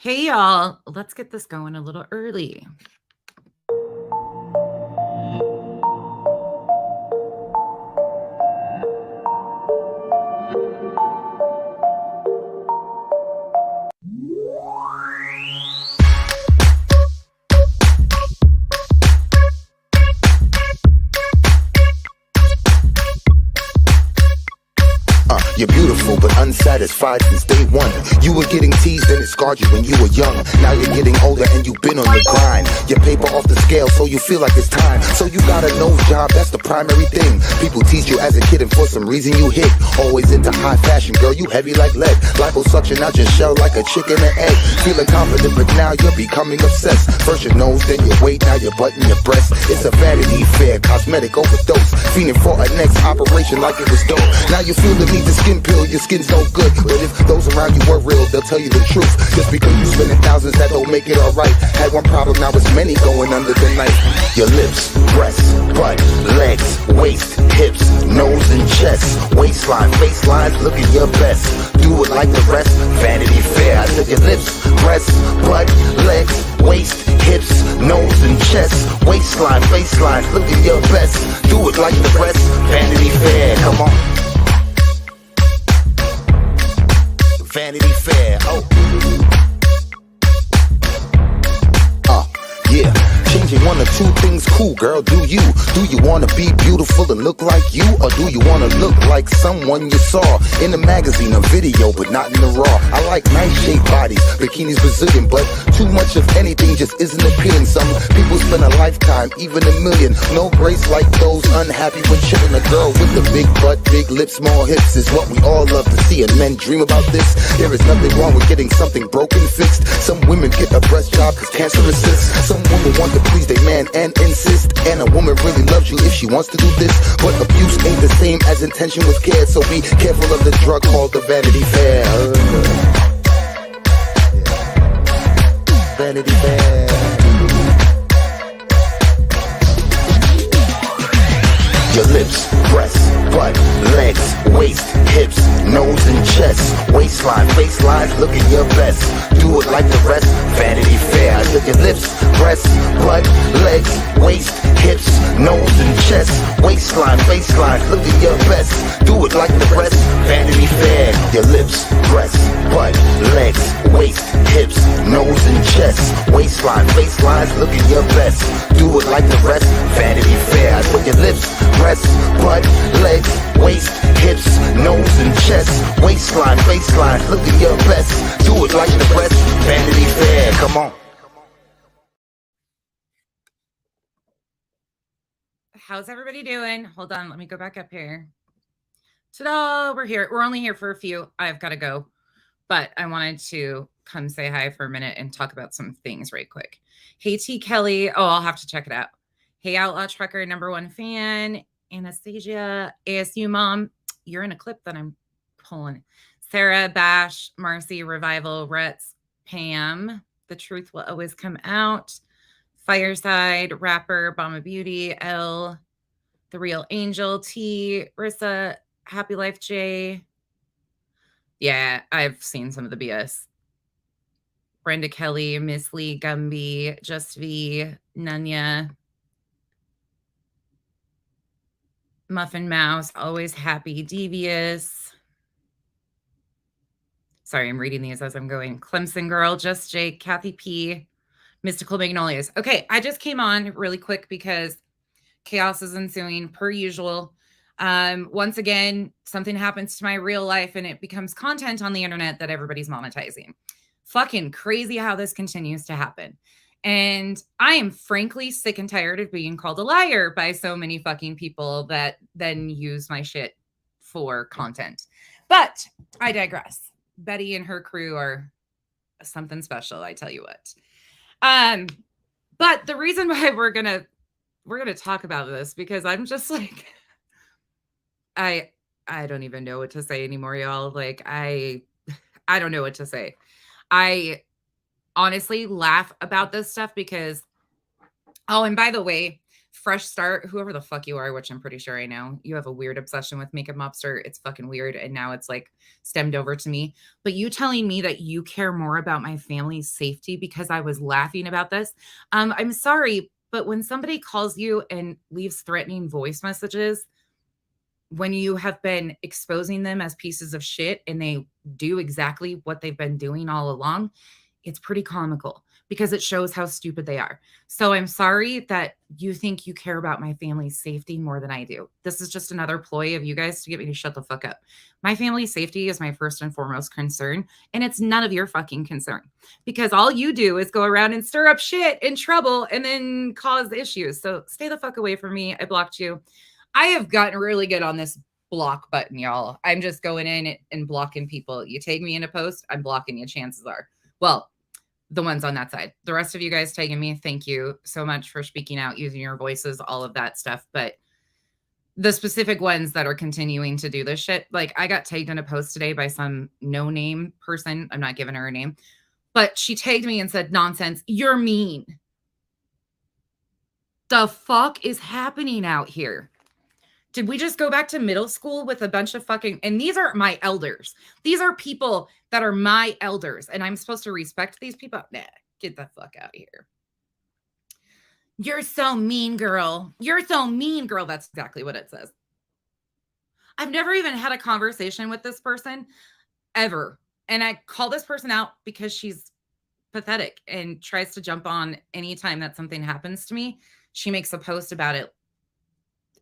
Hey, y'all. Let's get this going a little early. You're beautiful but unsatisfied since day one. You were getting teased and it scarred you when you were young. Now you're getting older and you've been on the grind. Your paper off the scale so you feel like it's time. So you got a nose job, that's the primary thing. People teased you as a kid and for some reason you hit. Always into high fashion, girl, you heavy like lead. Liposuction out your shell like a chicken and egg. Feeling confident but now you're becoming obsessed. First your nose, then your weight, now your butt and your breast. It's a vanity fair, cosmetic overdose. Fiending for a next operation like it was dope. Now you feel the need to skin pill, your skin's no good. But if those around you were real, they'll tell you the truth. Just because you spending thousands, that don't make it alright. Had one problem, now it's many going under the knife. Your lips, breasts, butt, legs, waist, hips, nose and chest, waistline, facelines, looking your best. Do it like the rest, Vanity Fair. I said your lips, breasts, butt, legs, waist, hips, nose and chest, waistline, facelines, looking your best. Do it like the rest, Vanity Fair. Come on. Vanity Fair, yeah. Changing one or two things, cool girl, do you? Do you wanna be beautiful and look like you? Or do you wanna look like someone you saw in a magazine or video, but not in the raw? I like nice shaped bodies, bikinis Brazilian, but too much of anything just isn't appealing. Some people spend a lifetime, even a million. No grace like those unhappy when chilling. A girl with a big butt, big lips, small hips is what we all love to see, and men dream about this. There is nothing wrong with getting something broken fixed. Some women get a breast job cause cancer assists. Some women want to please their man and insist. And a woman really loves you if she wants to do this. But abuse ain't the same as intention with care. So be careful of the drug called the Vanity Fair. Vanity Fair. Your lips, breasts, butt, legs, waist, hips, nose and chest, waistline, facelines, looking your best. Do it like the rest, Vanity Fair. I said your lips, breasts, butt, legs, waist, hips, nose and chest, waistline, facelines, looking your best. Do it like the rest, Vanity Fair. Your lips, breasts, butt, legs, waist, hips, nose and chest, waistline, facelines, looking your best. Do it like the rest, Vanity Fair. I said your lips, breasts, butt, legs, waist, hips, nose and chest, waistline, faceline, look at your best. Do it like the rest, Vanity Fair. Come on. How's everybody doing? Hold on, let me go back up here. Ta-da! We're here. We're only here for a few. I've got to go. But I wanted to come say hi for a minute and talk about some things right quick. Hey, T. Kelly. Oh, I'll have to check it out. Hey, Outlaw Trucker, #1 fan. Anastasia, ASU mom. You're in a clip that I'm pulling. Sarah, Bash, Marcy, Revival, Retz, Pam. The truth will always come out. Fireside, Rapper, Bama Beauty, L, The Real Angel, T, Rissa, Happy Life J. Yeah, I've seen some of the BS. Brenda Kelly, Miss Lee Gumby, Just V, Nunya, Muffin Mouse, Always Happy, Devious. Sorry, I'm reading these as I'm going. Clemson Girl, Just Jake, Kathy P, Mystical Magnolias. Okay, I just came on really quick because chaos is ensuing per usual. Once again, something happens to my real life and it becomes content on the internet that everybody's monetizing. Fucking crazy how this continues to happen. And I am frankly sick and tired of being called a liar by so many fucking people that then use my shit for content. But I digress. Betty and her crew are something special, I tell you what. But the reason why we're gonna talk about this, because I'm just like, I don't even know what to say anymore, y'all. Like, I don't know what to say. I honestly laugh about this stuff because, oh, and by the way, Fresh Start, whoever the fuck you are, which I'm pretty sure I know, you have a weird obsession with Makeup Mobster. It's fucking weird. And now it's like stemmed over to me. But you telling me that you care more about my family's safety because I was laughing about this. I'm sorry, but when somebody calls you and leaves threatening voice messages, when you have been exposing them as pieces of shit and they do exactly what they've been doing all along, it's pretty comical because it shows how stupid they are. So I'm sorry that you think you care about my family's safety more than I do. This is just another ploy of you guys to get me to shut the fuck up. My family's safety is my first and foremost concern, and it's none of your fucking concern because all you do is go around and stir up shit and trouble and then cause issues. So stay the fuck away from me. I blocked you. I have gotten really good on this block button, y'all. I'm just going in and blocking people. You tag me in a post, I'm blocking you, chances are. Well, the ones on that side. The rest of you guys tagging me, thank you so much for speaking out, using your voices, all of that stuff. But the specific ones that are continuing to do this shit, like I got tagged in a post today by some no-name person. I'm not giving her a name, but she tagged me and said, "Nonsense, you're mean." The fuck is happening out here? Did we just go back to middle school with a bunch of fucking, and these are my elders. These are people that are my elders, and I'm supposed to respect these people? Nah, get the fuck out of here. You're so mean, girl. You're so mean, girl. That's exactly what it says. I've never even had a conversation with this person ever. And I call this person out because she's pathetic and tries to jump on anytime that something happens to me. She makes a post about it.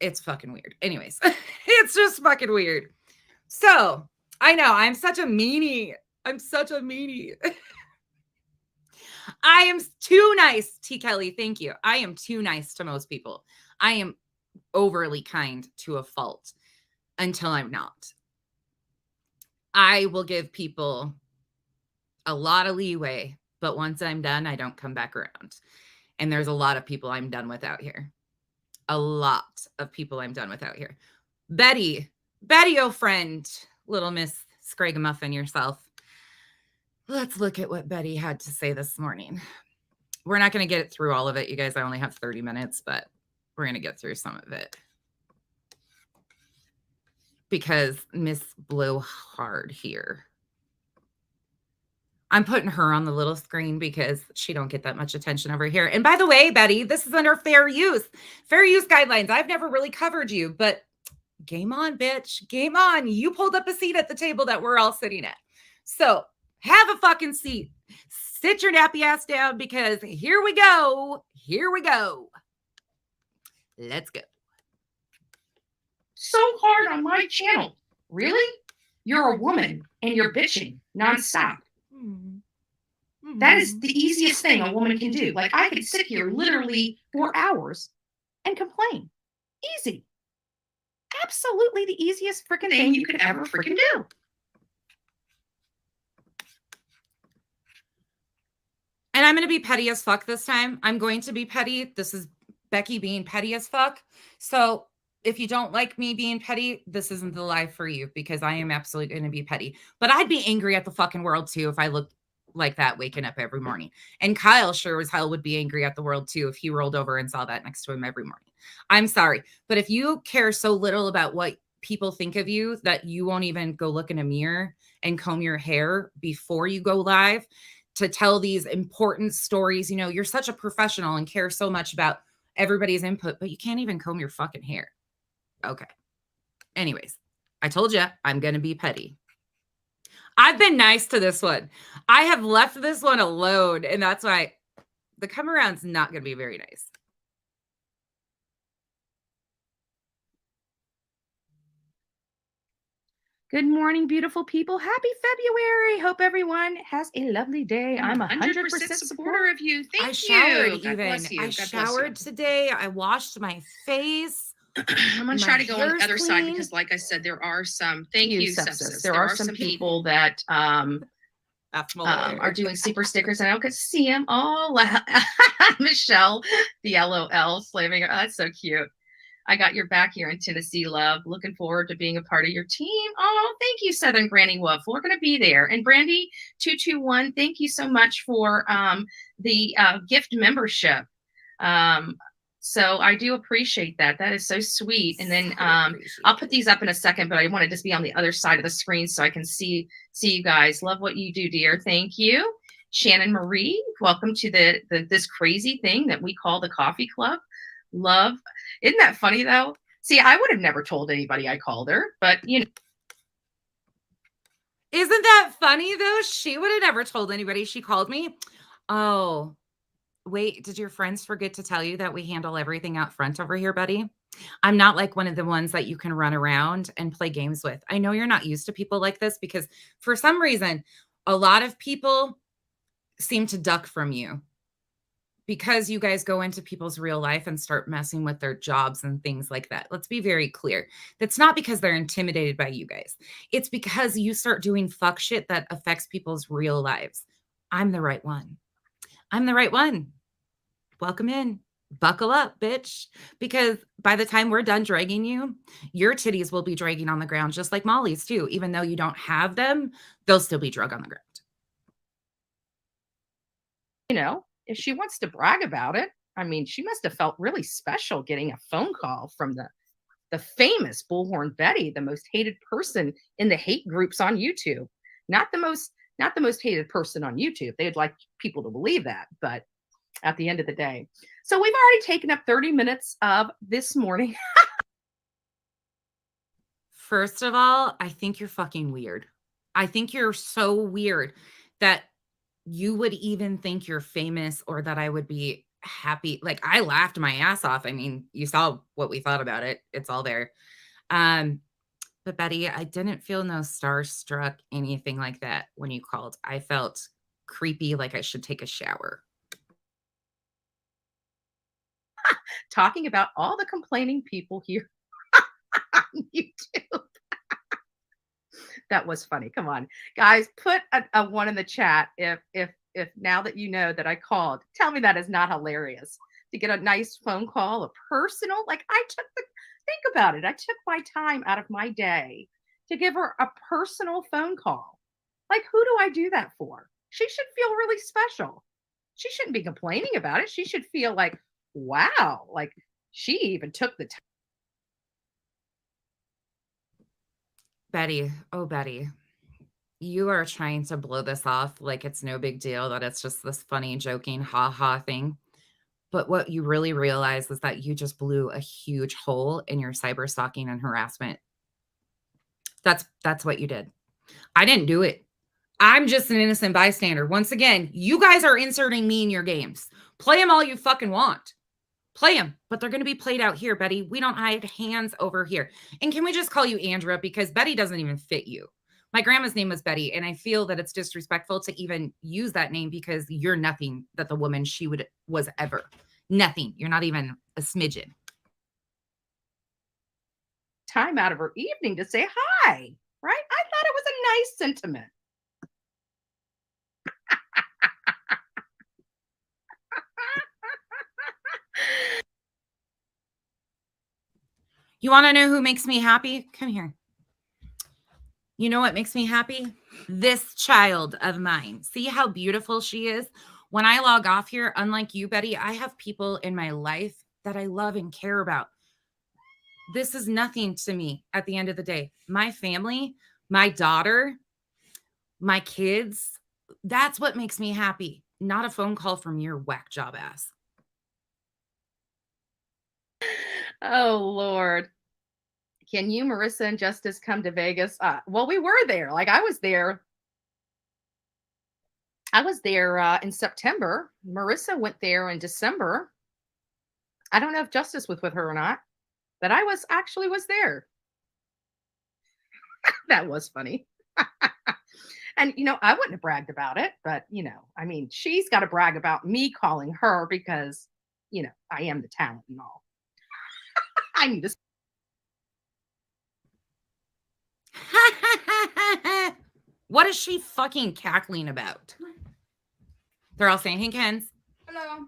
It's fucking weird. Anyways, it's just fucking weird. So I know I'm such a meanie. I'm such a meanie. I am too nice, T. Kelly. Thank you. I am too nice to most people. I am overly kind to a fault until I'm not. I will give people a lot of leeway, but once I'm done, I don't come back around. And there's a lot of people I'm done with out here. A lot of people I'm done with out here. Betty, oh friend, little Miss Scragamuffin yourself. Let's look at what Betty had to say this morning. We're not going to get through all of it, you guys. I only have 30 minutes, but we're going to get through some of it. Because Miss blew hard here. I'm putting her on the little screen because she don't get that much attention over here. And by the way, Betty, this is under fair use guidelines. I've never really covered you, but game on, bitch. Game on. You pulled up a seat at the table that we're all sitting at. So have a fucking seat. Sit your nappy ass down because here we go. Here we go. Let's go. So hard on my channel. Really? You're a woman and you're bitching nonstop. That is the easiest thing a woman can do. Like, I could sit here literally for hours and complain. Easy. Absolutely the easiest freaking thing you could ever freaking do. And I'm going to be petty as fuck this time. I'm going to be petty. This is Becky being petty as fuck. So if you don't like me being petty, this isn't the live for you because I am absolutely going to be petty. But I'd be angry at the fucking world too if I looked like that waking up every morning. And Kyle sure as hell would be angry at the world too if he rolled over and saw that next to him every morning. I'm sorry, but if you care so little about what people think of you that you won't even go look in a mirror and comb your hair before you go live to tell these important stories, you know, you're such a professional and care so much about everybody's input, but you can't even comb your fucking hair. Okay. Anyways, I told you I'm going to be petty. I've been nice to this one. I have left this one alone, and that's why the come around's not going to be very nice. Good morning, beautiful people. Happy February. Hope everyone has a lovely day. I'm 100% supporter of you. Thank you. I showered God bless you. I showered today. I washed my face. I'm going to try to go on the other side because, like I said, there are some, thank you, sepsis. There are some people that are doing super stickers, and I don't get to see them. Oh, Michelle, the LOL slamming her. Oh, that's so cute. I got your back here in Tennessee, love. Looking forward to being a part of your team. Oh, thank you, Southern Granny Wolf. We're going to be there. And Brandy221, thank you so much for the gift membership. So I do appreciate that. That is so sweet. And then I'll put these up in a second, but I want to just be on the other side of the screen so I can see you guys. Love what you do, dear. Thank you. Shannon Marie, welcome to this crazy thing that we call the coffee club. Love. Isn't that funny though? See, I would have never told anybody I called her, but you know. Isn't that funny though? She would have never told anybody she called me. Oh, wait, did your friends forget to tell you that we handle everything out front over here, buddy? I'm not like one of the ones that you can run around and play games with. I know you're not used to people like this because for some reason, a lot of people seem to duck from you because you guys go into people's real life and start messing with their jobs and things like that. Let's be very clear. That's not because they're intimidated by you guys. It's because you start doing fuck shit that affects people's real lives. I'm the right one. I'm the right one. Welcome in. Buckle up, bitch. Because by the time we're done dragging you, your titties will be dragging on the ground, just like Molly's too. Even though you don't have them, they'll still be drug on the ground. You know, if she wants to brag about it, I mean, she must have felt really special getting a phone call from the famous Bullhorn Betty, the most hated person in the hate groups on YouTube. Not the most hated person on YouTube. They'd like people to believe that, but at the end of the day. So we've already taken up 30 minutes of this morning. First of all, I think you're fucking weird. I think you're so weird that you would even think you're famous or that I would be happy. Like, I laughed my ass off. I mean, you saw what we thought about it. It's all there. But Betty, I didn't feel no starstruck, anything like that when you called. I felt creepy, like I should take a shower. Talking about all the complaining people here on YouTube. That was funny. Come on, guys, put a one in the chat if now that you know that I called. Tell me that is not hilarious to get a nice phone call, a personal. Like, think about it. I took my time out of my day to give her a personal phone call. Like, who do I do that for? She should feel really special. She shouldn't be complaining about it. She should feel like, wow, like she even took the time. Betty, oh, Betty, you are trying to blow this off like it's no big deal, that it's just this funny, joking, ha-ha thing. But what you really realize is that you just blew a huge hole in your cyber stalking and harassment. That's what you did. I didn't do it. I'm just an innocent bystander. Once again, you guys are inserting me in your games. Play them all you fucking want. Play them, but they're going to be played out here, Betty. We don't hide hands over here. And can we just call you Andrea? Because Betty doesn't even fit you. My grandma's name was Betty, and I feel that it's disrespectful to even use that name because you're nothing that the woman she was ever. Nothing. You're not even a smidgen. Time out of her evening to say hi, right? I thought it was a nice sentiment. You want to know who makes me happy? Come here. You know what makes me happy? This child of mine. See how beautiful she is? When I log off here, unlike you, Betty, I have people in my life that I love and care about. This is nothing to me at the end of the day. My family, my daughter, my kids, that's what makes me happy. Not a phone call from your whack job ass. Oh, Lord. Can you, Marissa, and Justice come to Vegas? Well, we were there. Like, I was there. In September. Marissa went there in December. I don't know if Justice was with her or not, but I was there. That was funny. And, I wouldn't have bragged about it, but, I mean, she's got to brag about me calling her because, I am the talent and all. I need to. What is she fucking cackling about? They're all saying, hey, Kens. Hello.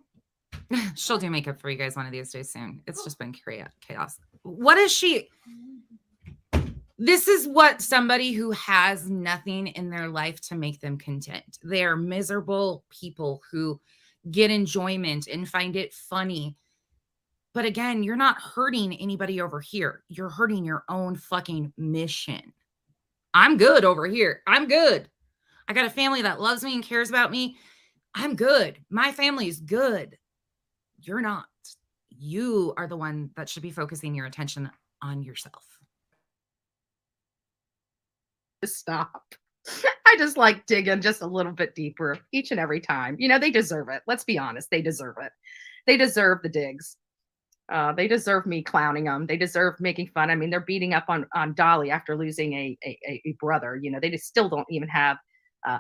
She'll do makeup for you guys one of these days soon. It's just been chaos. What is she? This is what somebody who has nothing in their life to make them content. They are miserable people who get enjoyment and find it funny. But again, you're not hurting anybody over here. You're hurting your own fucking mission. I'm good over here. I'm good. I got a family that loves me and cares about me. I'm good. My family's good. You're not. You are the one that should be focusing your attention on yourself. Stop. I just like digging just a little bit deeper each and every time. You know, they deserve it. Let's be honest. They deserve it. They deserve the digs. They deserve me clowning them. They deserve making fun. I mean, they're beating up on Dolly after losing a brother. You know, they just still don't even have. Uh,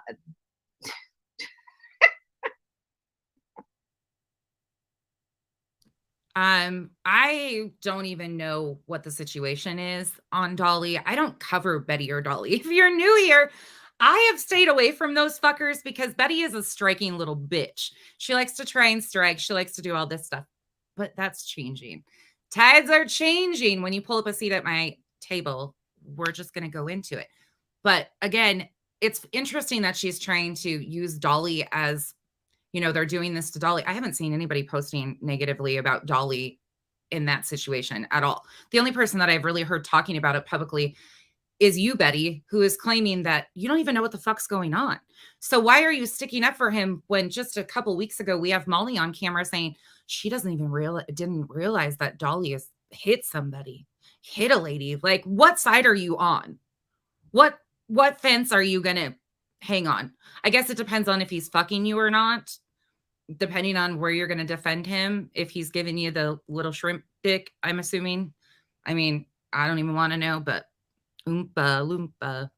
I don't even know what the situation is on Dolly. I don't cover Betty or Dolly. If you're new here, I have stayed away from those fuckers because Betty is a striking little bitch. She likes to try and strike. She likes to do all this stuff, but that's changing. Tides are changing. When you pull up a seat at my table, we're just going to go into it. But again, it's interesting that she's trying to use Dolly as, you know, they're doing this to Dolly. I haven't seen anybody posting negatively about Dolly in that situation at all. The only person that I've really heard talking about it publicly is you, Betty, who is claiming that you don't even know what the fuck's going on. So why are you sticking up for him when just a couple weeks ago we have Molly on camera saying she didn't realize that Dolly has hit somebody, hit a lady? Like, what side are you on? What fence are you gonna hang on? I guess it depends on if he's fucking you or not, depending on where you're gonna defend him. If he's giving you the little shrimp dick, I'm assuming. I mean, I don't even want to know, but Oompa loompa.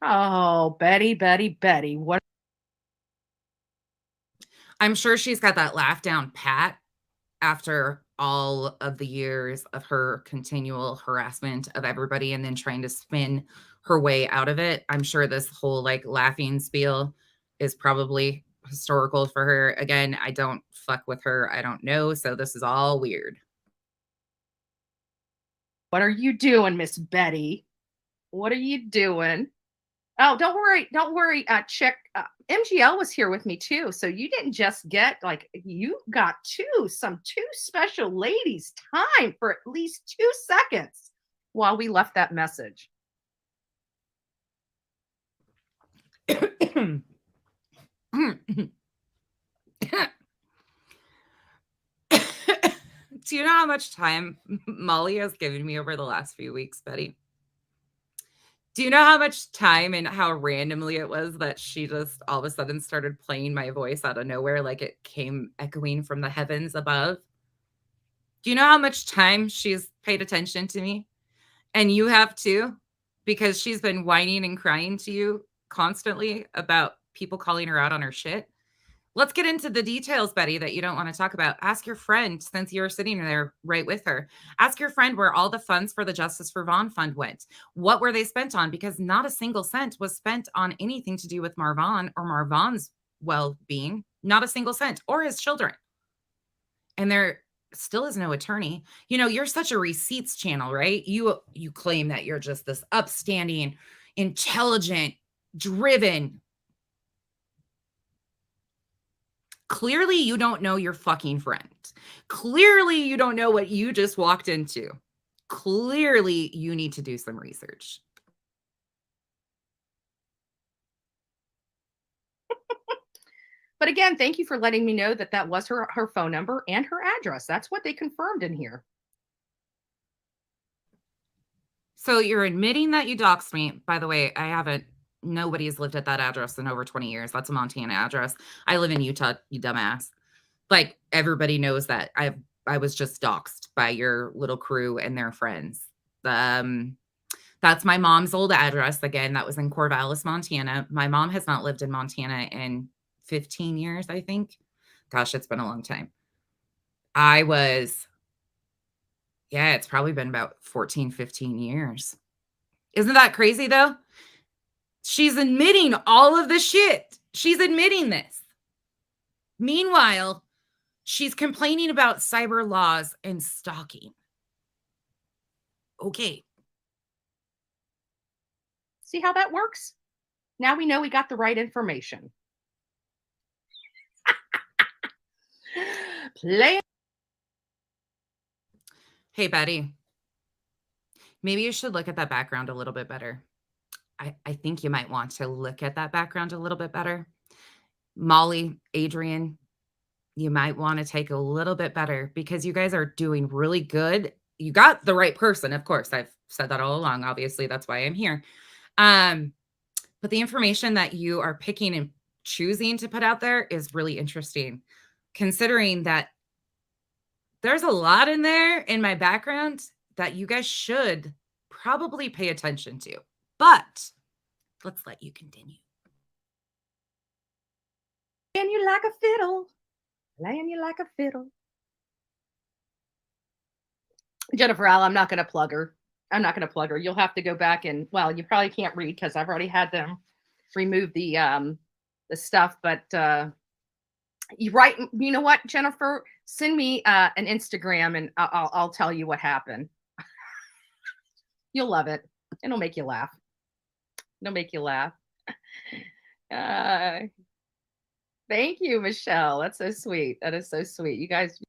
oh, Betty. What? I'm sure she's got that laugh down pat after all of the years of her continual harassment of everybody and then trying to spin her way out of it. I'm sure this whole like laughing spiel is probably historical for her. Again, I don't fuck with her. I don't know. So this is all weird. What are you doing, Miss Betty? What are you doing? Oh, don't worry. Chick, MGL was here with me too, so you didn't just get like you got two special ladies time for at least 2 seconds while we left that message. Do you know how much time Molly has given me over the last few weeks, Betty? Do you know how much time and how randomly it was that she just all of a sudden started playing my voice out of nowhere, like it came echoing from the heavens above? Do you know how much time she's paid attention to me? And you have too, because she's been whining and crying to you constantly about people calling her out on her shit. Let's get into the details, Betty, that you don't want to talk about. Ask your friend, since you're sitting there right with her, ask your friend where all the funds for the Justice for Vaughn Fund went. What were they spent on? Because not a single cent was spent on anything to do with Marvon or Marvon's well-being. Not a single cent, or his children. And there still is no attorney. You know, you're such a receipts channel, right? You claim that you're just this upstanding, intelligent, driven. Clearly, you don't know your fucking friend. Clearly, you don't know what you just walked into. Clearly, you need to do some research. But again, thank you for letting me know that that was her phone number and her address. That's what they confirmed in here. So you're admitting that you doxed me. By the way, nobody's lived at that address in over 20 years. That's a Montana address. I live in Utah, you dumbass. Like, everybody knows that I was just doxed by your little crew and their friends. That's my mom's old address. Again, that was in Corvallis, Montana. My mom has not lived in Montana in 15 years, I think. Gosh, it's been a long time. It's probably been about 14, 15 years. Isn't that crazy, though? She's admitting all of the shit. She's admitting this. Meanwhile, she's complaining about cyber laws and stalking. Okay. See how that works? Now we know we got the right information. Play. Hey, Betty, maybe you should look at that background a little bit better. I think you might want to look at that background a little bit better. Molly, Adrian, you might want to take a little bit better because you guys are doing really good. You got the right person, of course. I've said that all along. Obviously, that's why I'm here. But the information that you are picking and choosing to put out there is really interesting, considering that there's a lot in there in my background that you guys should probably pay attention to. But let's let you continue. Playing you like a fiddle. Playing you like a fiddle. Jennifer Al, I'm not going to plug her. I'm not going to plug her. You'll have to go back and, well, you probably can't read because I've already had them remove the stuff. But you write. You know what, Jennifer? Send me an Instagram and I'll tell you what happened. You'll love it. It'll make you laugh. It'll make you laugh. Thank you, Michelle. That's so sweet. That is so sweet. You guys.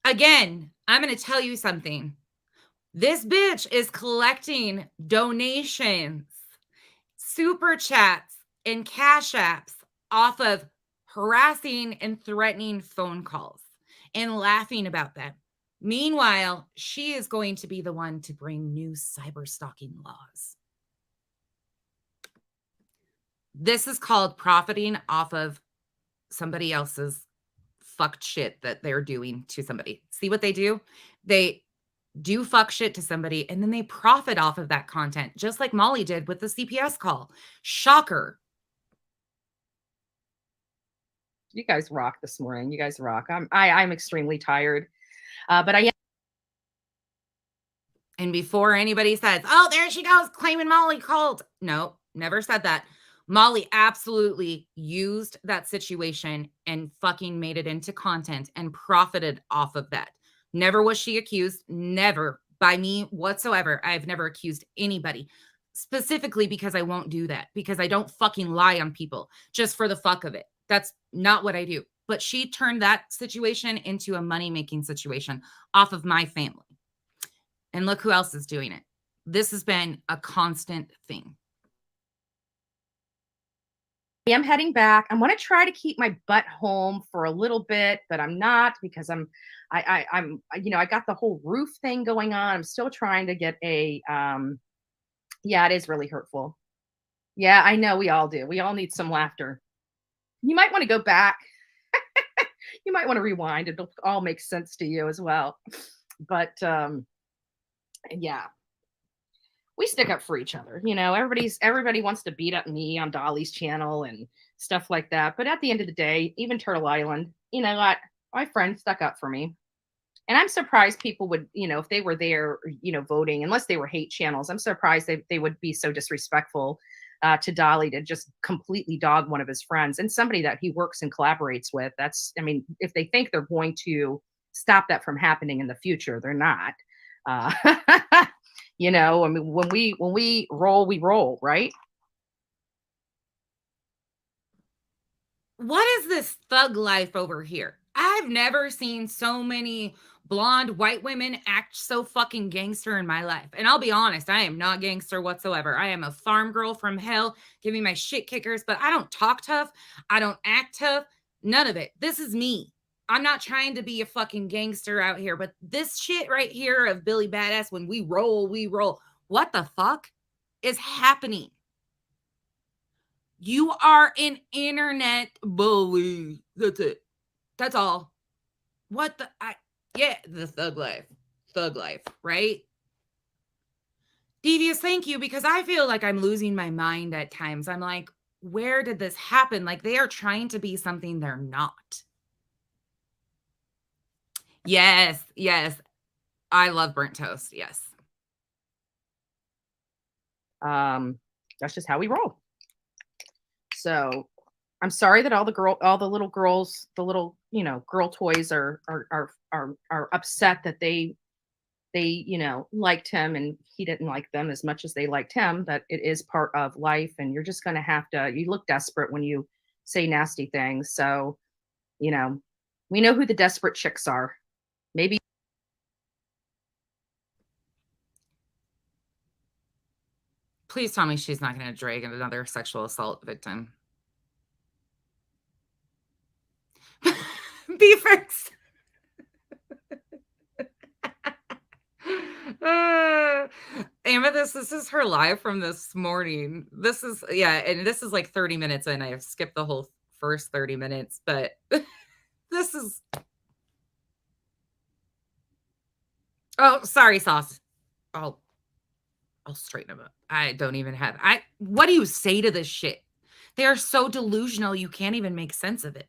Again, I'm going to tell you something. This bitch is collecting donations, super chats, and cash apps off of harassing and threatening phone calls and laughing about them. Meanwhile, she is going to be the one to bring new cyber stalking laws. This is called profiting off of somebody else's fucked shit that they're doing to somebody. See what they do? They do fuck shit to somebody and then they profit off of that content, just like Molly did with the CPS call. Shocker. You guys rock this morning. You guys rock. I'm extremely tired, but I am. And before anybody says, "Oh, there she goes claiming Molly called," no, never said that. Molly absolutely used that situation and fucking made it into content and profited off of that. Never was she accused, never by me whatsoever. I've never accused anybody, specifically because I won't do that, because I don't fucking lie on people just for the fuck of it. That's not what I do. But she turned that situation into a money-making situation off of my family. And look who else is doing it. This has been a constant thing. I am heading back. I'm going to try to keep my butt home for a little bit, but I'm not because I'm I got the whole roof thing going on. I'm still trying to get a, yeah, it is really hurtful. Yeah, I know we all do. We all need some laughter. You might want to go back. You might want to rewind. It'll all make sense to you as well. But, yeah, we stick up for each other. You know, everybody wants to beat up me on Dolly's channel and stuff like that. But at the end of the day, even Turtle Island, you know what? My friend stuck up for me. And I'm surprised people would, you know, if they were there, you know, voting, unless they were hate channels, I'm surprised they would be so disrespectful to Dolly to just completely dog one of his friends and somebody that he works and collaborates with. That's, I mean, if they think they're going to stop that from happening in the future, they're not. You know, I mean, when we roll, we roll, right? What is this thug life over here? I've never seen so many blonde white women act so fucking gangster in my life. And I'll be honest, I am not gangster whatsoever. I am a farm girl from hell, giving my shit kickers, but I don't talk tough. I don't act tough. None of it. This is me. I'm not trying to be a fucking gangster out here, but this shit right here of Billy Badass, when we roll, we roll. What the fuck is happening? You are an internet bully. That's it. That's all. What the? Yeah, the thug life. Thug life, right? Devious, thank you, because I feel like I'm losing my mind at times. I'm like, where did this happen? Like they are trying to be something they're not. Yes, yes. I love burnt toast. Yes. That's just how we roll. So I'm sorry that all the little girls, the little, you know, girl toys are upset that they, you know, liked him and he didn't like them as much as they liked him. That it is part of life. And you're just going to have to, you look desperate when you say nasty things. So You know, we know who the desperate chicks are. Maybe Please tell me she's not going to drag another sexual assault victim. Beavers. Amethyst, this is her live from this morning. This is, yeah, and this is like 30 minutes in. I've skipped the whole first 30 minutes, but this is. Oh, sorry, Sauce. I'll straighten them up. I don't even have. What do you say to this shit? They are so delusional, you can't even make sense of it.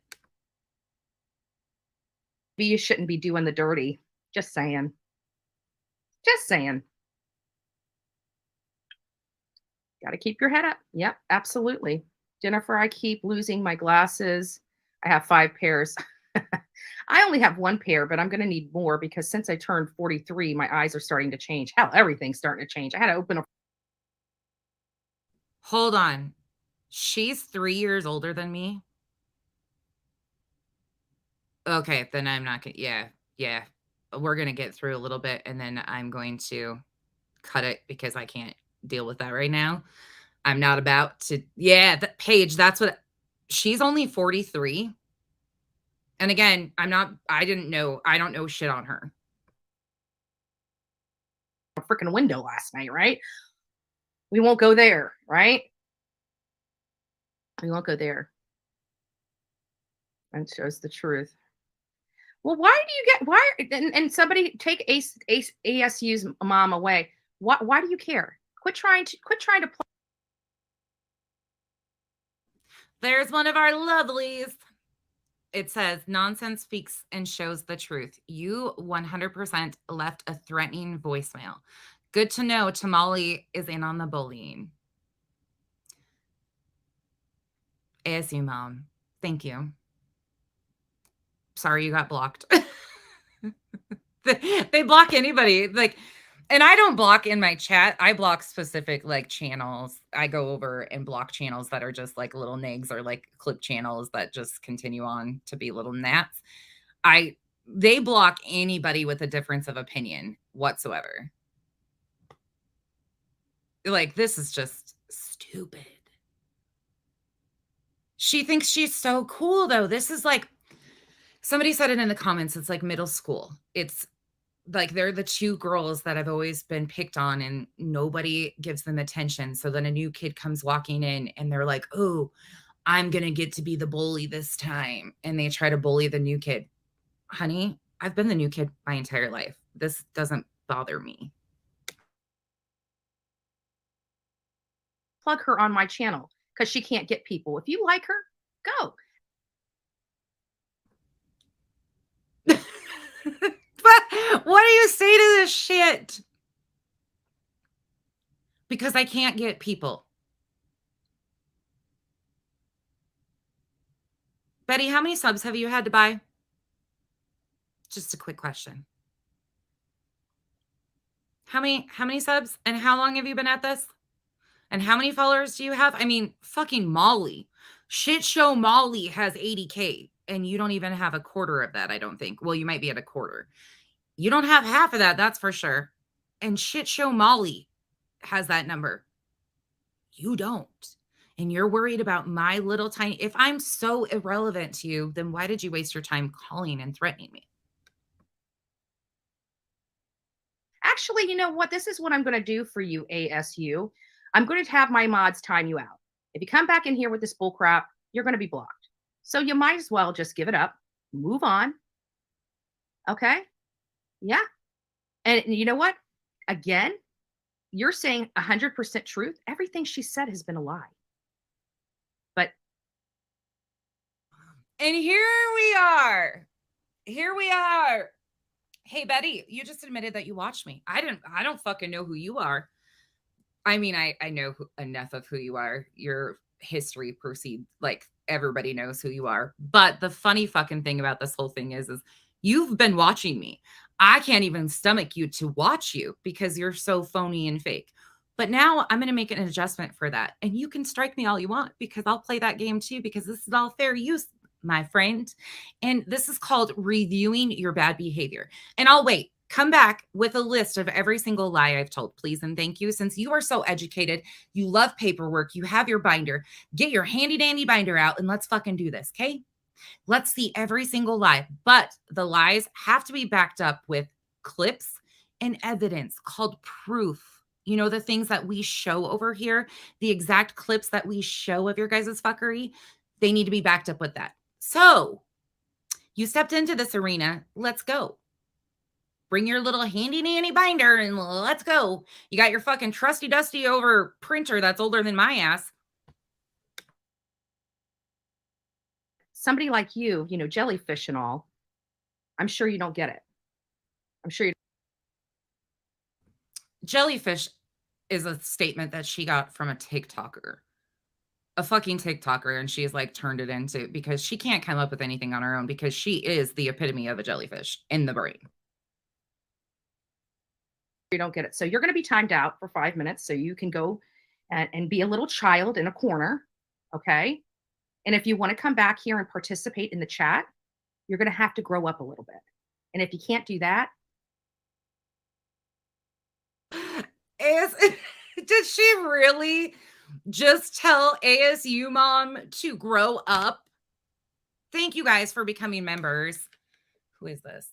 you shouldn't be doing the dirty. Just saying. Just saying. Got to keep your head up. Yep, absolutely. Jennifer, I keep losing my glasses. I have 5 pairs. I only have 1 pair, but I'm going to need more because since I turned 43, my eyes are starting to change. Hell, everything's starting to change. I had to open a. Hold on. She's 3 years older than me. Okay, then I'm not going to, yeah. We're going to get through a little bit and then I'm going to cut it because I can't deal with that right now. I'm not about to, Paige, that's what, she's only 43. And again, I don't know shit on her. A freaking window last night, right? We won't go there, right? We won't go there. And shows the truth. Well, why and somebody take ASU's mom away? Why do you care? Quit trying to play. There's one of our lovelies. It says, nonsense speaks and shows the truth. You 100% left a threatening voicemail. Good to know Tamale is in on the bullying. ASU mom, thank you. Sorry you got blocked. They block anybody. Like, and I don't block in my chat. I block specific like channels. I go over and block channels that are just like little nags or like clip channels that just continue on to be little gnats. They block anybody with a difference of opinion whatsoever. Like, this is just stupid. She thinks she's so cool though. This is like, somebody said it in the comments. It's like middle school. It's like they're the 2 girls that have always been picked on and nobody gives them attention. So then a new kid comes walking in and they're like, oh, I'm going to get to be the bully this time. And they try to bully the new kid. Honey, I've been the new kid my entire life. This doesn't bother me. Plug her on my channel because she can't get people. If you like her, go. But what do you say to this shit? Because I can't get people. Betty, how many subs have you had to buy? Just a quick question. How many subs and how long have you been at this? And how many followers do you have? I mean, fucking Molly. Shit show Molly has 80K and you don't even have a quarter of that, I don't think. Well, you might be at a quarter. You don't have half of that, that's for sure. And shit show Molly has that number. You don't. And you're worried about my little tiny. If I'm so irrelevant to you, then why did you waste your time calling and threatening me? Actually, you know what? This is what I'm going to do for you, ASU. I'm going to have my mods time you out. If you come back in here with this bull crap, you're going to be blocked. So you might as well just give it up, move on. Okay? Yeah. And you know what? Again, you're saying 100% truth. Everything she said has been a lie. But. And here we are. Hey, Betty, you just admitted that you watched me. I don't fucking know who you are. I mean, I know enough of who you are. Your history proceeds, like everybody knows who you are. But the funny fucking thing about this whole thing is you've been watching me. I can't even stomach you to watch you because you're so phony and fake. But now I'm going to make an adjustment for that. And you can strike me all you want because I'll play that game too because this is all fair use, my friend. And this is called reviewing your bad behavior. And I'll wait. Come back with a list of every single lie I've told, please and thank you. Since you are so educated, you love paperwork, you have your binder, get your handy dandy binder out and let's fucking do this, okay? Let's see every single lie. But the lies have to be backed up with clips and evidence called proof. You know, the things that we show over here, the exact clips that we show of your guys' fuckery, they need to be backed up with that. So you stepped into this arena. Let's go. Bring your little handy dandy binder and let's go. You got your fucking trusty dusty over printer that's older than my ass. Somebody like you know, jellyfish and all, I'm sure you don't get it. I'm sure you. Jellyfish is a statement that she got from a TikToker. A fucking TikToker, and she's like turned it into, because she can't come up with anything on her own because she is the epitome of a jellyfish in the brain. You don't get it. So you're going to be timed out for 5 minutes so you can go and be a little child in a corner. Okay. And if you want to come back here and participate in the chat, you're going to have to grow up a little bit. And if you can't do that. Did she really just tell ASU mom to grow up? Thank you guys for becoming members. Who is this?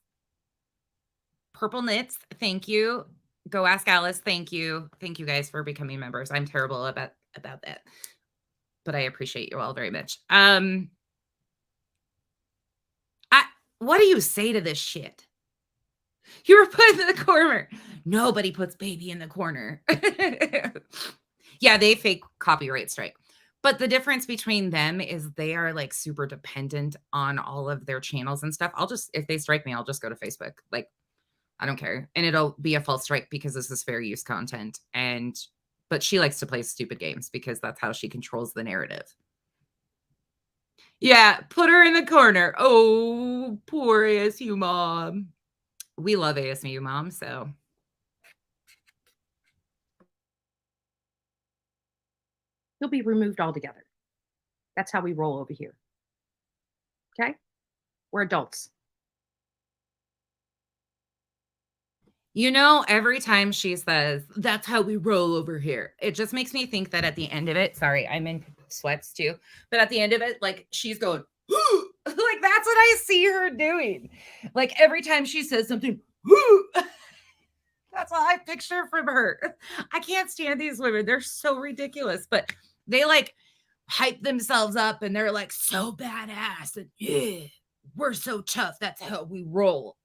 Purple Knits. Thank you. Go Ask Alice. Thank you. Thank you guys for becoming members. I'm terrible about that, but I appreciate you all very much. What do you say to this shit? You were put in the corner. Nobody puts baby in the corner. Yeah, they fake copyright strike. But the difference between them is they are like super dependent on all of their channels and stuff. If they strike me, I'll just go to Facebook. Like, I don't care. And it'll be a false strike because this is fair use content. But she likes to play stupid games because that's how she controls the narrative. Yeah, put her in the corner. Oh, poor ASU mom. We love ASU mom, so. You'll be removed altogether. That's how we roll over here. Okay? We're adults. You know, every time she says, that's how we roll over here, it just makes me think that at the end of it, sorry, I'm in sweats too, but at the end of it, like she's going, like that's what I see her doing. Like every time she says something, that's what I picture from her. I can't stand these women. They're so ridiculous, but they like hype themselves up and they're like so badass and yeah, we're so tough. That's how we roll.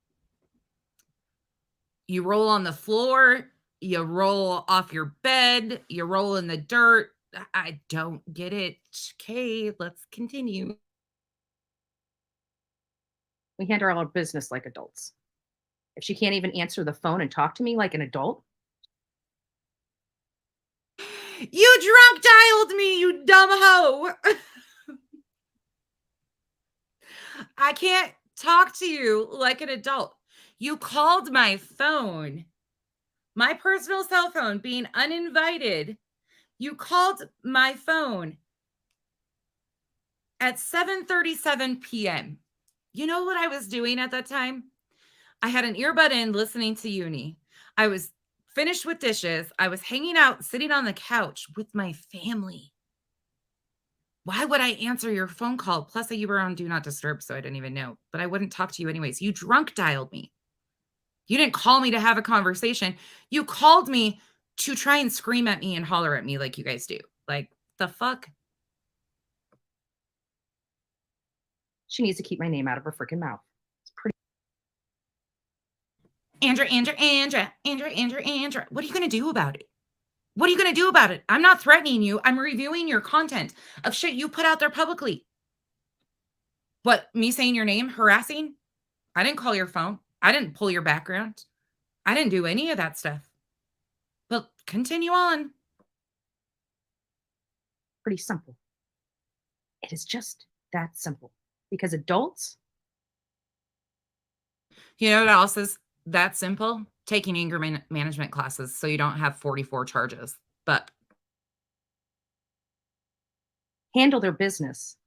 You roll on the floor, you roll off your bed, you roll in the dirt. I don't get it. Okay, let's continue. We handle our business like adults. If she can't even answer the phone and talk to me like an adult. You drunk dialed me, you dumb hoe. I can't talk to you like an adult. You called my phone, my personal cell phone, being uninvited. You called my phone at 7:37 p.m. You know what I was doing at that time? I had an earbud in listening to uni. I was finished with dishes. I was hanging out, sitting on the couch with my family. Why would I answer your phone call? Plus, you were on Do Not Disturb, so I didn't even know. But I wouldn't talk to you anyways. You drunk dialed me. You didn't call me to have a conversation. You called me to try and scream at me and holler at me like you guys do. Like, the fuck? She needs to keep my name out of her freaking mouth. It's pretty. Andrea. What are you going to do about it? What are you going to do about it? I'm not threatening you. I'm reviewing your content of shit you put out there publicly. What, me saying your name, harassing? I didn't call your phone. I didn't pull your background. I didn't do any of that stuff. But continue on. Pretty simple. It is just that simple. Because adults. You know what else is that simple? Taking anger management classes so you don't have 44 charges. But handle their business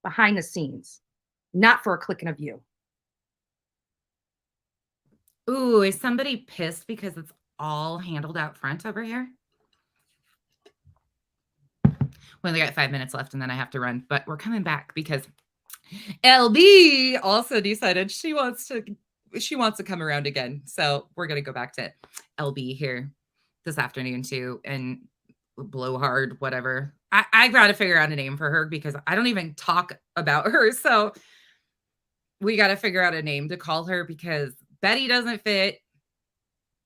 behind the scenes. not for a click and a view. Ooh, is somebody pissed because it's all handled out front over here? We only got 5 minutes left and then I have to run, but we're coming back because LB also decided she wants to come around again. So we're going to go back to LB here this afternoon too and blow hard, whatever. I got to figure out a name for her because I don't even talk about her. So we got to figure out a name to call her because Betty doesn't fit.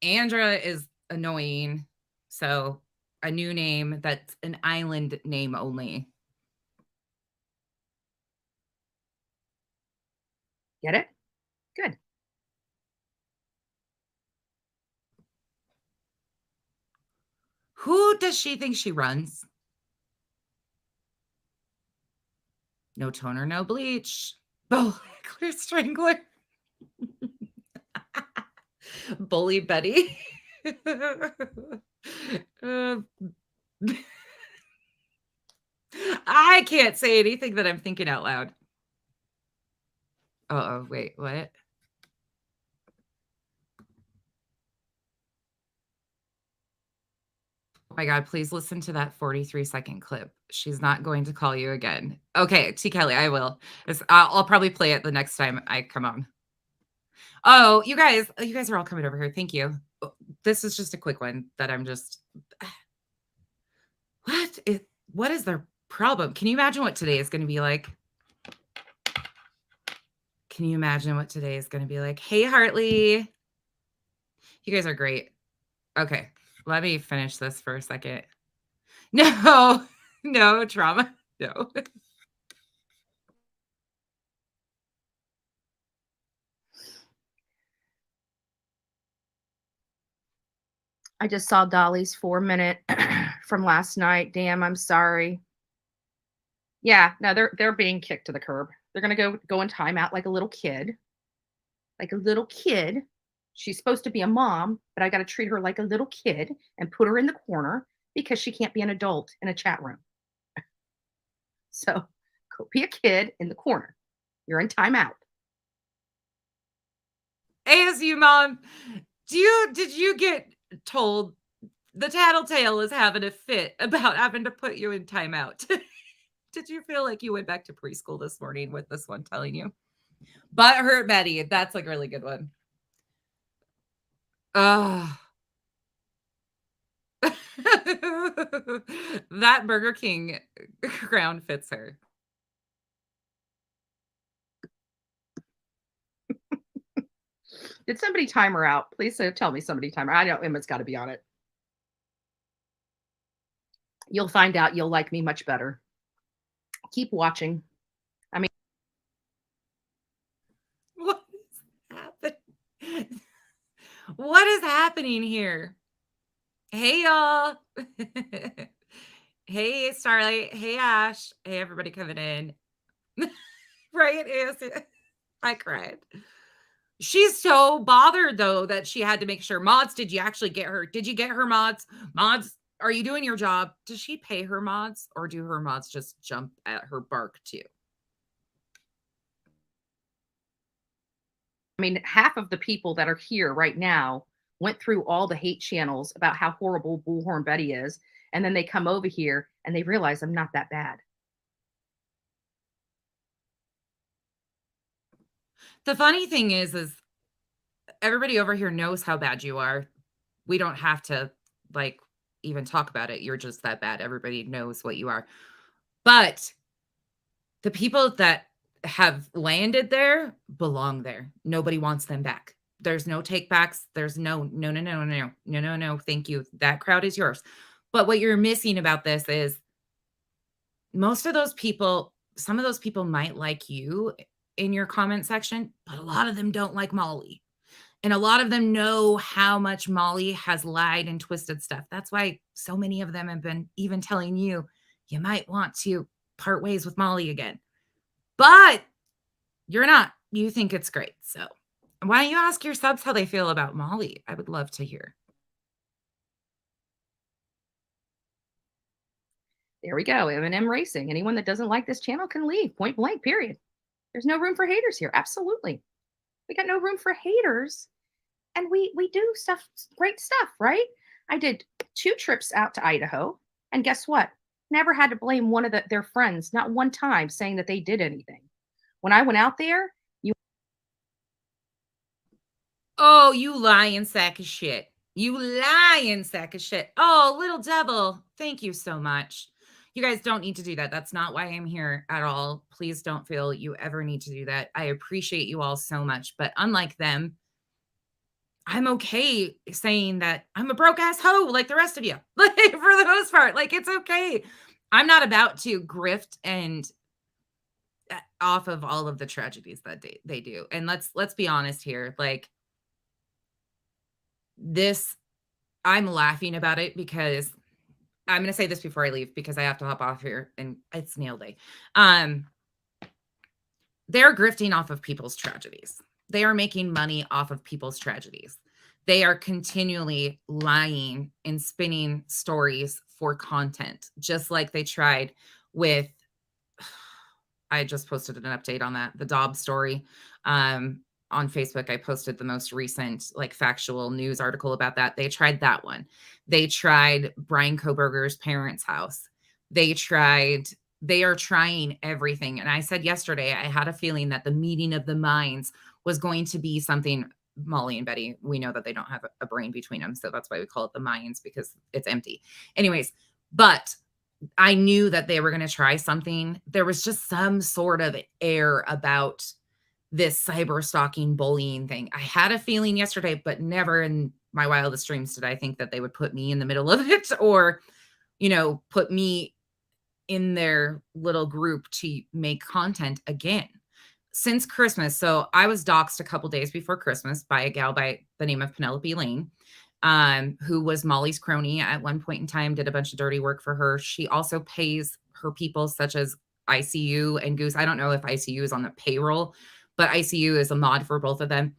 Andra is annoying. So a new name that's an island name only. Get it? Good. Who does she think she runs? No toner, no bleach. Oh, clear strangler. Bully Betty. I can't say anything that I'm thinking out loud. Oh, wait, what? Oh my God, please listen to that 43-second clip. She's not going to call you again. Okay, T. Kelly, I will. I'll probably play it the next time I come on. Oh, you guys are all coming over here. Thank you. This is just a quick one that I'm just. What is their problem? Can you imagine what today is going to be like? Can you imagine what today is going to be like? Hey, Hartley. You guys are great. Okay, let me finish this for a second. No, no trauma. No. I just saw Dolly's 4-minute from last night. Damn, I'm sorry. Yeah, no, they're being kicked to the curb. They're gonna go in timeout like a little kid. Like a little kid. She's supposed to be a mom, but I got to treat her like a little kid and put her in the corner because she can't be an adult in a chat room. So go be a kid in the corner. You're in timeout. ASU mom, did you get told the tattletale is having a fit about having to put you in timeout? Did you feel like you went back to preschool this morning with this one telling you? But hurt Betty, that's like a really good one. That Burger King crown fits her. Did somebody time her out? Please tell me somebody time her. I know Emma's got to be on it. You'll find out you'll like me much better. Keep watching. I mean, What is happening? What is happening here? Hey, y'all. Hey, Starlight. Hey, Ash. Hey, everybody coming in. Right? I cried. She's so bothered, though, that she had to make sure. Mods, did you actually get her? Did you get her mods? Mods, are you doing your job? Does she pay her mods, or do her mods just jump at her bark, too? I mean, half of the people that are here right now went through all the hate channels about how horrible Bullhorn Betty is. And then they come over here and they realize I'm not that bad. The funny thing is everybody over here knows how bad you are. We don't have to, like, even talk about it. You're just that bad. Everybody knows what you are. But the people that have landed there belong there. Nobody wants them back. There's no takebacks. There's no. Thank you. That crowd is yours. But what you're missing about this is most of those people, some of those people might like you in your comment section, but a lot of them don't like Molly. And a lot of them know how much Molly has lied and twisted stuff. That's why so many of them have been even telling you, you might want to part ways with Molly again. But you're not. You think it's great. So why don't you ask your subs how they feel about Molly? I would love to hear. There we go. M&M Racing. Anyone that doesn't like this channel can leave. Point blank, period. There's no room for haters here. Absolutely. We got no room for haters. And we do stuff, great stuff, right? I did 2 trips out to Idaho, and guess what? Never had to blame one of their friends, not one time saying that they did anything. When I went out there, you Oh, you lying sack of shit. You lying sack of shit. Oh, little devil. Thank you so much. You guys don't need to do that. That's not why I'm here at all. Please don't feel you ever need to do that. I appreciate you all so much. But unlike them, I'm okay saying that I'm a broke ass hoe like the rest of you. Like, for the most part, like, it's okay. I'm not about to grift and off of all of the tragedies that they do. And let's be honest here. Like, this, I'm laughing about it because I'm going to say this before I leave because I have to hop off here and it's nail day. They're grifting off of people's tragedies. They are making money off of people's tragedies. They are continually lying and spinning stories for content, just like they tried with, I just posted an update on that, the Dobbs story. On Facebook, I posted the most recent, like, factual news article about that. They tried that one. They tried Brian Koberger's parents' house. They are trying everything. And I said yesterday, I had a feeling that the meeting of the minds was going to be something. Molly and Betty, we know that they don't have a brain between them. So that's why we call it the minds, because it's empty. Anyways, but I knew that they were going to try something. There was just some sort of air about this cyber stalking bullying thing. I had a feeling yesterday, but never in my wildest dreams did I think that they would put me in the middle of it, or, put me in their little group to make content again. Since Christmas, so I was doxxed a couple days before Christmas by a gal by the name of Penelope Lane, who was Molly's crony at one point in time, did a bunch of dirty work for her. She also pays her people such as ICU and Goose. I don't know if ICU is on the payroll, but ICU is a mod for both of them.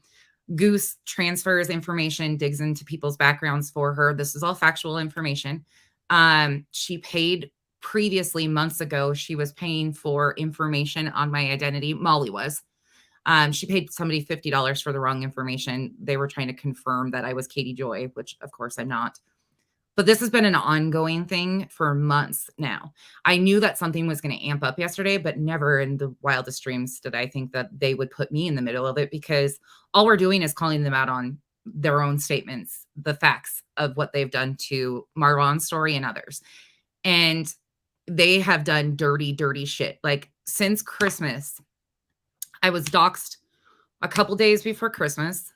Goose transfers information, digs into people's backgrounds for her. This is all factual information. She paid previously, months ago, she was paying for information on my identity. Molly was. She paid somebody $50 for the wrong information. They were trying to confirm that I was Katie Joy, which of course I'm not. But this has been an ongoing thing for months now. I knew that something was going to amp up yesterday, but never in the wildest dreams did I think that they would put me in the middle of it, because all we're doing is calling them out on their own statements, the facts of what they've done to Marwan's story and others. And they have done dirty, dirty shit. Like, since Christmas, I was doxxed a couple days before Christmas.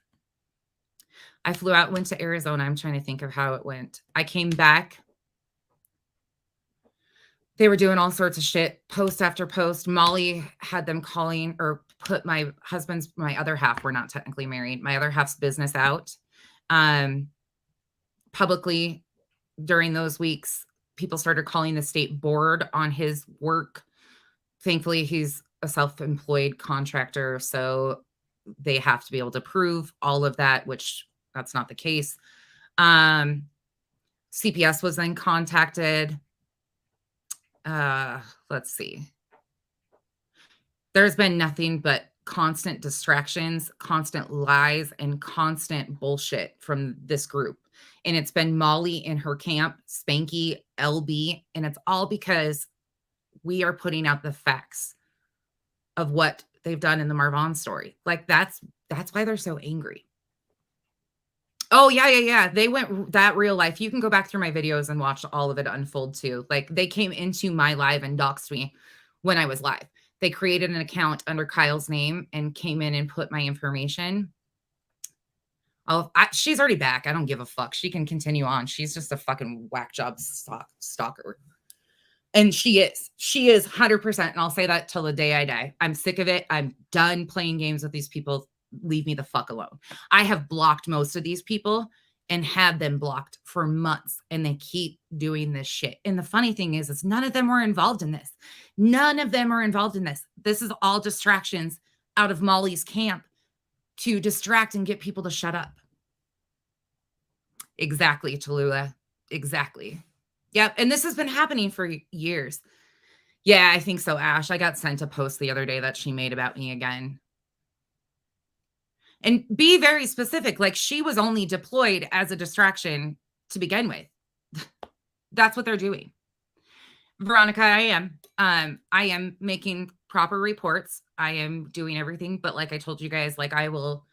I flew out, went to Arizona. I'm trying to think of how it went. I came back. They were doing all sorts of shit, post after post. Molly had them calling, or put my other half, we're not technically married, my other half's business out publicly during those weeks. People started calling the state board on his work. Thankfully, he's a self-employed contractor, so they have to be able to prove all of that, which that's not the case. CPS was then contacted. Let's see. There's been nothing but constant distractions, constant lies, and constant bullshit from this group. And it's been Molly in her camp, Spanky, LB, and it's all because we are putting out the facts of what they've done in the Marwan story. Like, that's why they're so angry. Oh, yeah. They went that real life. You can go back through my videos and watch all of it unfold too. Like, they came into my live and doxed me when I was live. They created an account under Kyle's name and came in and put my information. She's already back. I don't give a fuck. She can continue on. She's just a fucking whack job stalker. And she is 100%. And I'll say that till the day I die. I'm sick of it. I'm done playing games with these people. Leave me the fuck alone. I have blocked most of these people and had them blocked for months, and they keep doing this shit. And the funny thing is none of them were involved in this. None of them are involved in this. This is all distractions out of Molly's camp to distract and get people to shut up. Exactly, Tallulah. Exactly. Yep. And this has been happening for years. Yeah, I think so, Ash. I got sent a post the other day that she made about me again. And be very specific. Like, she was only deployed as a distraction to begin with. That's what they're doing. Veronica, I am making proper reports. I am doing everything, but like I told you guys, like I will,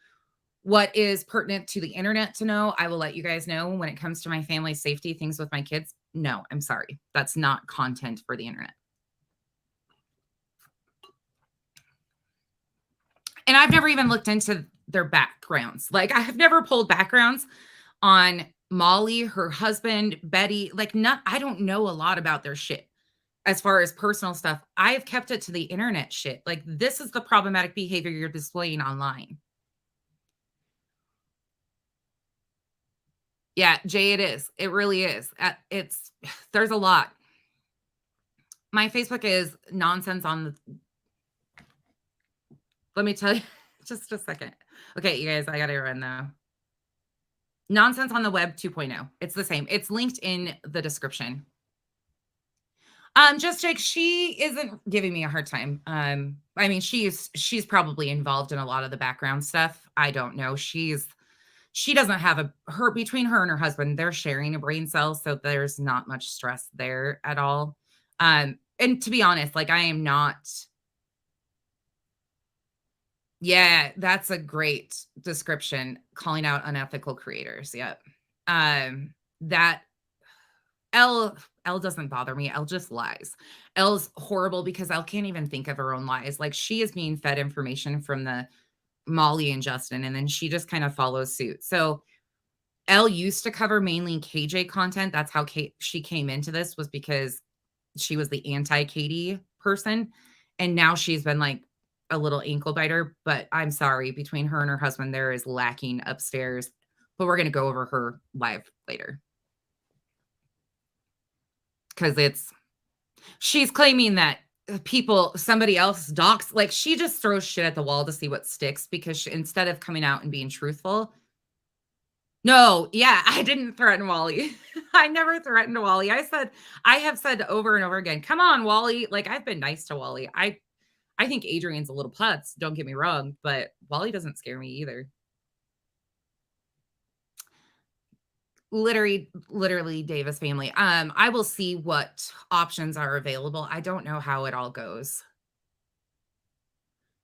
what is pertinent to the internet to know, I will let you guys know. When it comes to my family safety, things with my kids, no, I'm sorry. That's not content for the internet. And I've never even looked into their backgrounds. Like, I have never pulled backgrounds on Molly, her husband, Betty. Like, I don't know a lot about their shit as far as personal stuff. I have kept it to the internet shit. Like, this is the problematic behavior you're displaying online. Yeah, Jay, it is. It really is. There's a lot. My Facebook is nonsense on the. Let me tell you, just a second. Okay, you guys, I gotta run though. Nonsense on the Web 2.0. It's the same. It's linked in the description. Just Jake, she isn't giving me a hard time. I mean, she's probably involved in a lot of the background stuff. I don't know. She doesn't have between her and her husband, they're sharing a brain cell, so there's not much stress there at all. And to be honest, like I am not. Yeah, that's a great description. Calling out unethical creators. Yep. That Elle doesn't bother me. Elle just lies. Elle's horrible because Elle can't even think of her own lies. Like, she is being fed information from the Molly and Justin, and then she just kind of follows suit. So Elle used to cover mainly KJ content. That's how she came into this, was because she was the anti-Katie person. And now she's been like a little ankle biter. But I'm sorry, between her and her husband, there is lacking upstairs. But we're going to go over her live later. Because she's claiming that somebody else docs, like she just throws shit at the wall to see what sticks, because instead of coming out and being truthful. No, yeah, I didn't threaten Wally. I never threatened Wally. I have said over and over again, come on, Wally. Like, I've been nice to Wally. I think Adrian's a little putz, don't get me wrong, but Wally doesn't scare me either. Literally Davis family. I will see what options are available. I don't know how it all goes.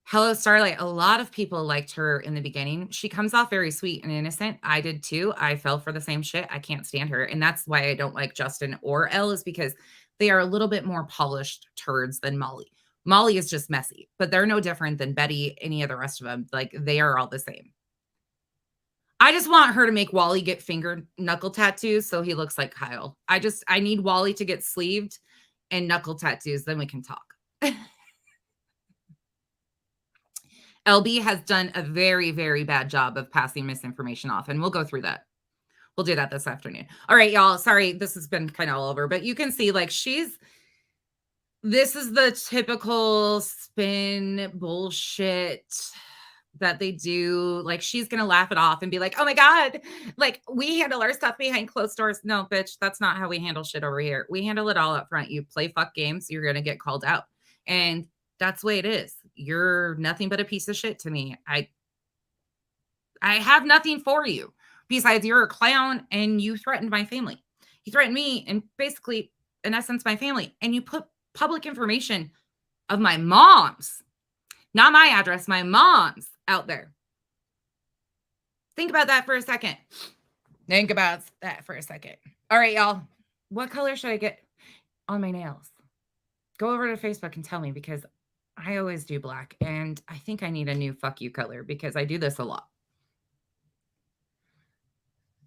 Hello, Starlight. A lot of people liked her in the beginning. She comes off very sweet and innocent. I did too. I fell for the same shit. I can't stand her. And that's why I don't like Justin or Elle, is because they are a little bit more polished turds than Molly. Molly is just messy, but they're no different than Betty, any of the rest of them. Like, they are all the same. I just want her to make Wally get finger knuckle tattoos so he looks like Kyle. I need Wally to get sleeved and knuckle tattoos, then we can talk. LB has done a very, very bad job of passing misinformation off, and we'll go through that. We'll do that this afternoon. All right, y'all. Sorry, this has been kind of all over, but you can see, like, this is the typical spin bullshit that they do. Like, she's gonna laugh it off and be like, oh my God, like, we handle our stuff behind closed doors. No, bitch, that's not how we handle shit over here. We handle it all up front. You play fuck games, you're gonna get called out. And that's the way it is. You're nothing but a piece of shit to me. I have nothing for you besides you're a clown and you threatened my family. You threatened me and basically, in essence, my family. And you put public information of my mom's, not my address, my mom's, out there. Think about that for a second. Think about that for a second. All right, y'all. What color should I get on my nails? Go over to Facebook and tell me, because I always do black, and I think I need a new fuck you color because I do this a lot.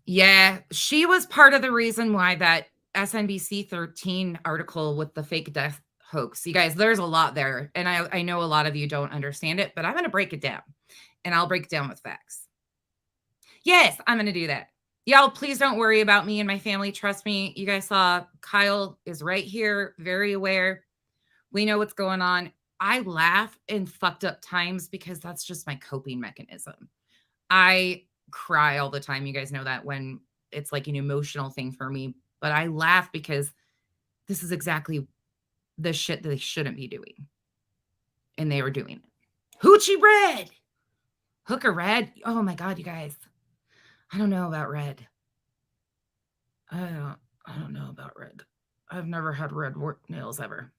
Yeah, she was part of the reason why that SNBC 13 article with the fake death hoax. You guys, there's a lot there, and I know a lot of you don't understand it, but I'm going to break it down, and I'll break it down with facts. Yes, I'm going to do that. Y'all, please don't worry about me and my family. Trust me. You guys saw Kyle is right here, very aware. We know what's going on. I laugh in fucked up times because that's just my coping mechanism. I cry all the time. You guys know that, when it's like an emotional thing for me, but I laugh because this is exactly the shit that they shouldn't be doing. And they were doing it. Hoochie red. Hooker red. Oh my God, you guys. I don't know about red. I don't know about red. I've never had red nails ever.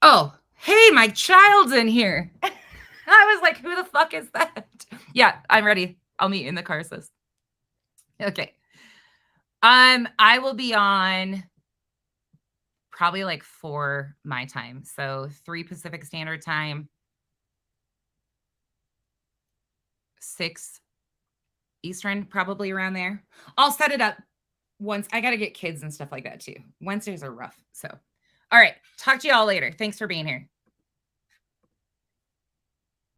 Oh, hey, my child's in here. I was like, who the fuck is that? Yeah, I'm ready. I'll meet you in the car, sis. Okay. I will be on probably like 4 my time. So 3 Pacific Standard Time, 6 Eastern, probably around there. I'll set it up once. I got to get kids and stuff like that too. Wednesdays are rough. So, all right. Talk to you all later. Thanks for being here.